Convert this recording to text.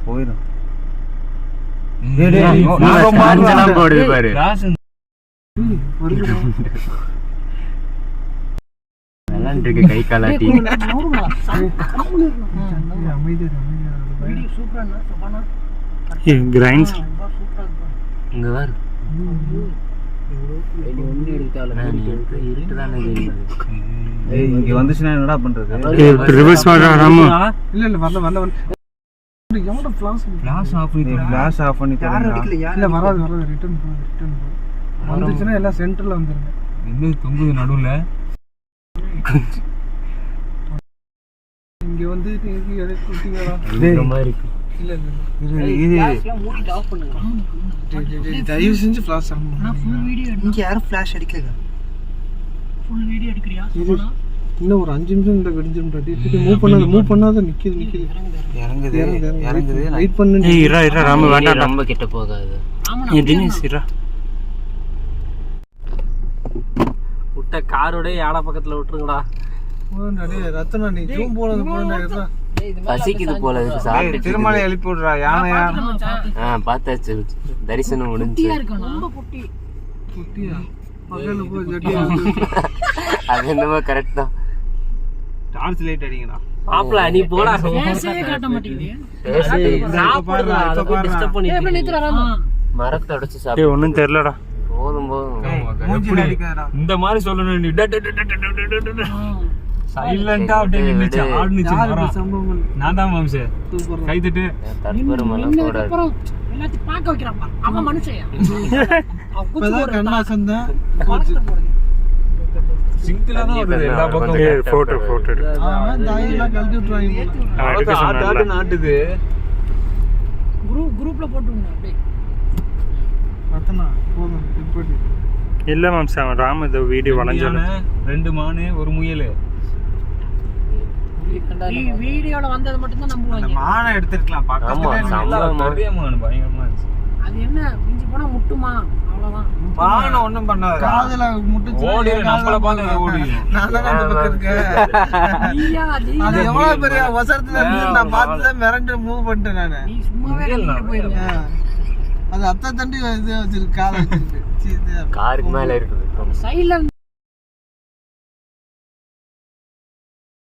போயிடும் கை காலாட்டி இங்க வந்துச்சுன்னா என்னடா பண்றது? ஃபிளாஷ் ஆஃப் பண்ணி வந்துச்சுன்னா எல்லாம் சென்டர்ல வந்துருங்க. இன்னும் தொங்குது நடுவுல. இங்க வந்து தயவு செஞ்சு ஃபிளாஷ் இங்க யாரும் ஃபிளாஷ் அடிக்கல. இன்னும் ஒரு 5 நிமிஷம் இந்த வெடிஞ்சிரும். மூவ் பண்ணாத நிக்குது. இறங்குது. வெயிட் பண்ணு. ராம வேண்டாம், ரொம்ப கிட்ட போகாது. தினேஷ் விட்ட காரோட யானை பக்கத்துல விட்டுருங்கடா. ரத்தனா நீ ஜூம் போனது போனா பசிக்குது போல இருக்கு. சாப்பிட்டு திருமலை எழுப்பி விடுறா. யானையா? பார்த்தாச்சு, தரிசனம் முடிஞ்சு. அது என்னமோ கரெக்ட் தான். Torch light அடிங்கடா. பாப்பல நீ போடா. காட்ட மாட்டீங்க. டிஸ்டர்ப் பண்ணிட்டு மரத்தை அடிச்சு சாப்பிட்டு ஒண்ணும் தெரியலடா. போதும் இந்த மாதிரி சொல்லணும். நீ சைலண்டா அப்படியே நின்னுச்சு, ஆடுனுச்சு மரம். நான் தான் மாம்சே கை தட்டு தற்பரமலாம் போடாது. எல்லாத்தையும் பாக்க வைக்கறான் பாரு. அவன் மனுஷன். அப்பதான் கண்ணாசன் தான் சிங்கிளா தான் வருது எல்லா பக்கம். போட்டோ அவன் தாயெல்லாம் கழட்டி விட்டுறாங்க. ஆடு நாட்டுது. குரூப்ல போட்டுங்க அப்படியே. ரத்தனா போதும் இப்படி இல்ல மாம்சே. அவன் ராம இந்த வீடியோ வளைஞ்சானே. 2 மானே ஒரு முயல். வீடியோல வந்தது மட்டும் தான் நம்புவாங்க. மானை எடுத்துக்கலாம். பக்கத்துல பெரிய மான் பயங்கரமா இருந்துச்சு. அது என்ன பிஞ்சி போனா முட்டுமா? அவ்வளவுதான். மானை ஒண்ணும் பண்ணாது. காதுல முட்டுச்சு. ஓடி நம்மள பாக்க ஓடி. நான் தான் அந்த பக்கம் இருக்கேன். நீயா அது எவ்வளவு பெரிய வசரத்துல இருந்து நான் பார்த்து மிரண்டு மூவ் பண்ணிட்டேன் நானு. நீ சும்மாவே நின்னு போயிடுங்க. அது அத்தை தண்டி வச்சிருக்கு. காதுல வச்சிருக்கு. காருக்கு மேல இருக்குது. சைலண்ட்